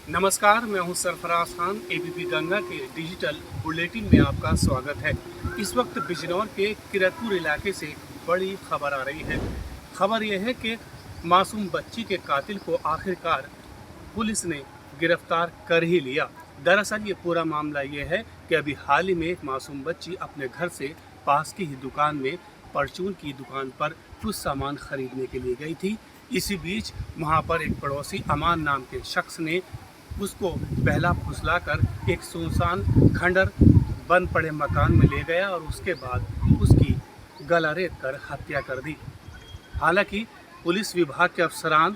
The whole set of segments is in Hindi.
नमस्कार, मैं हूं सरफराज खान। एबीपी गंगा के डिजिटल बुलेटिन में आपका स्वागत है। इस वक्त बिजनौर के किरतपुर इलाके से बड़ी खबर आ रही है। खबर यह है कि मासूम बच्ची के कातिल को आखिरकार पुलिस ने गिरफ्तार कर ही लिया। दरअसल ये पूरा मामला ये है कि अभी हाल ही में एक मासूम बच्ची अपने घर से पास की ही दुकान में परचून की दुकान पर कुछ सामान खरीदने के लिए गई थी। इसी बीच वहाँ पर एक पड़ोसी अमान नाम के शख्स ने उसको बहला फुसलाकर एक सुनसान खंडर बंद पड़े मकान में ले गया और उसके बाद उसकी गला रेत कर हत्या कर दी। हालांकि पुलिस विभाग के अफसरान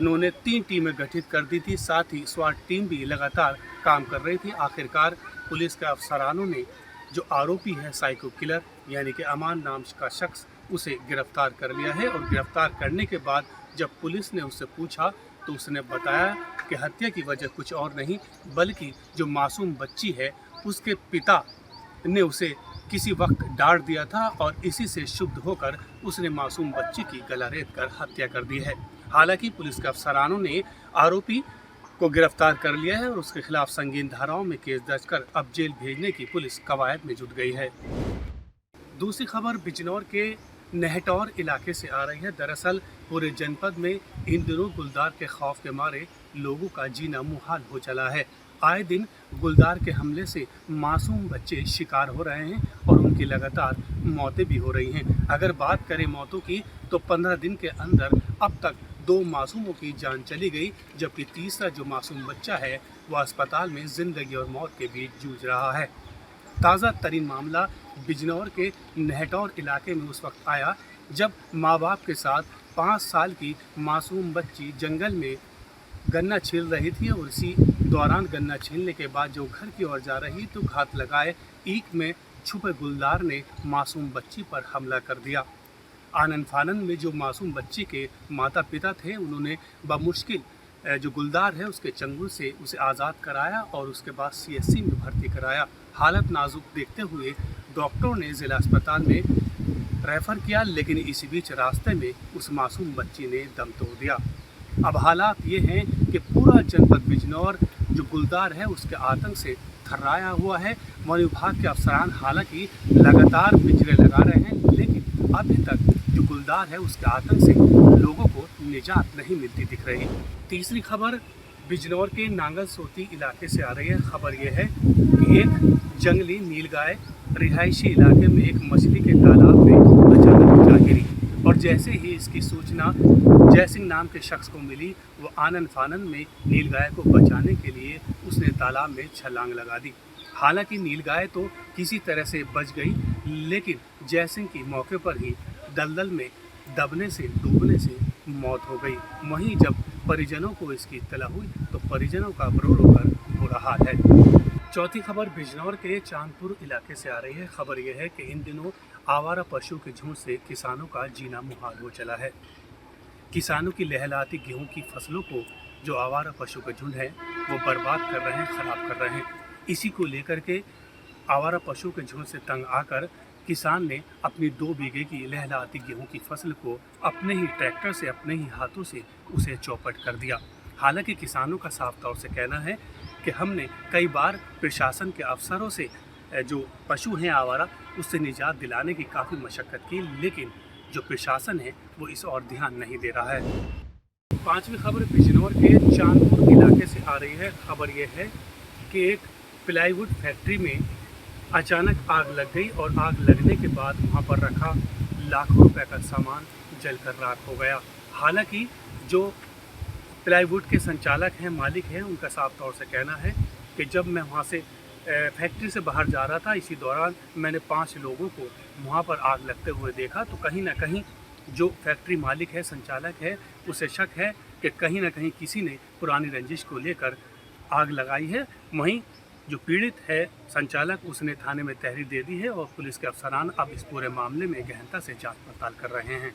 उन्होंने 3 टीमें गठित कर दी थी, साथ ही स्वाट टीम भी लगातार काम कर रही थी। आखिरकार पुलिस के अफसरानों ने जो आरोपी है साइको किलर यानी कि अमान नाम का शख्स, उसे गिरफ्तार कर लिया है। और गिरफ्तार करने के बाद जब पुलिस ने उससे पूछा तो उसने बताया कि हत्या की वजह कुछ और नहीं बल्कि जो मासूम बच्ची है उसके पिता ने उसे किसी वक्त डांट दिया था और इसी से शुद्ध होकर उसने मासूम बच्ची की गला रेत कर हत्या कर दी है। हालांकि पुलिस के अफसरानों ने आरोपी को गिरफ्तार कर लिया है और उसके खिलाफ संगीन धाराओं में केस दर्ज कर अब जेल भेजने की पुलिस कवायद में जुट गई है। दूसरी खबर बिजनौर के नेहटौर इलाके से आ रही है। दरअसल पूरे जनपद में इन दिनों गुलदार के खौफ के मारे लोगों का जीना मुहाल हो चला है। आए दिन गुलदार के हमले से मासूम बच्चे शिकार हो रहे हैं और उनकी लगातार मौतें भी हो रही हैं। अगर बात करें मौतों की तो 15 दिन के अंदर अब तक 2 मासूमों की जान चली गई, जबकि तीसरा जो मासूम बच्चा है वह अस्पताल में जिंदगी और मौत के बीच जूझ रहा है। ताज़ा तरीन मामला बिजनौर के नेहटौर इलाके में उस वक्त आया जब माँ बाप के साथ 5 साल की मासूम बच्ची जंगल में गन्ना छील रही थी और इसी दौरान गन्ना छीलने के बाद जो घर की ओर जा रही तो घात लगाए ईंट में छुपे गुलदार ने मासूम बच्ची पर हमला कर दिया। आनन फानन में जो मासूम बच्ची के माता पिता थे उन्होंने बमुश्किल जो गुलदार है उसके चंगुल से उसे आज़ाद कराया और उसके बाद CHC में भर्ती कराया। हालत नाजुक देखते हुए डॉक्टरों ने ज़िला अस्पताल में रेफ़र किया, लेकिन इसी बीच रास्ते में उस मासूम बच्ची ने दम तोड़ दिया। अब हालात ये हैं कि पूरा जनपद बिजनौर जो गुलदार है उसके आतंक से थर्राया हुआ है। वन विभाग के अफसरान हालांकि लगातार पिंजरे लगा रहे हैं, लेकिन अभी तक जो गुलदार है उसके आतंक से लोगों को निजात नहीं मिलती दिख रही। तीसरी खबर बिजनौर के नांगल सोती इलाके से आ रही है। खबर यह है कि एक जंगली नीलगाय रिहायशी इलाके में एक मछली के तालाब में अचानक जा गिरी और जैसे ही इसकी सूचना जयसिंह नाम के शख्स को मिली वो आनन फानन में नीलगाय को बचाने के लिए उसने तालाब में छलांग लगा दी। हालांकि नीलगाय तो किसी तरह से बच गई, लेकिन जयसिंह की मौके पर ही दलदल में डूबने से मौत हो गई। वहीं जब परिजनों को इसकी इत्तला हुई तो परिजनों का रो रो कर बुरा हाल है। चौथी खबर बिजनौर के चांदपुर इलाके से आ रही है। खबर यह है कि इन दिनों आवारा पशु के झुंड से किसानों का जीना मुहाल हो चला है। किसानों की लहलहाती गेहूं की फसलों को जो आवारा पशु के झुंड है वो बर्बाद कर रहे हैं, ख़राब कर रहे हैं। इसी को लेकर के आवारा पशु के झुंड से तंग आकर किसान ने अपनी 2 बीघे की लहलहाती गेहूं की फसल को अपने ही ट्रैक्टर से अपने ही हाथों से उसे चौपट कर दिया। हालांकि किसानों का साफ तौर से कहना है कि हमने कई बार प्रशासन के अफसरों से जो पशु हैं आवारा उससे निजात दिलाने की काफ़ी मशक्क़त की, लेकिन जो प्रशासन है वो इस और ध्यान नहीं दे रहा है। 5वीं खबर बिजनौर के चांदपुर इलाके से आ रही है। खबर यह है कि एक प्लाईवुड फैक्ट्री में अचानक आग लग गई और आग लगने के बाद वहाँ पर रखा लाखों रुपए का सामान जलकर राख हो गया। हालांकि जो प्लाईवुड के संचालक हैं, मालिक हैं, उनका साफ तौर से कहना है कि जब मैं वहाँ से फैक्ट्री से बाहर जा रहा था इसी दौरान मैंने 5 लोगों को वहाँ पर आग लगते हुए देखा, तो कहीं ना कहीं जो फैक्ट्री मालिक है, संचालक है, उसे शक है कि कहीं ना कहीं किसी ने पुरानी रंजिश को लेकर आग लगाई है। वहीं जो पीड़ित है संचालक उसने थाने में तहरीर दे दी है और पुलिस के अफसरान अब इस पूरे मामले में गहनता से जांच पड़ताल कर रहे हैं।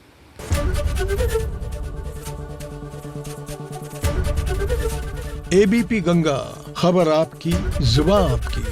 ABP गंगा, खबर आपकी, जुबान आपकी।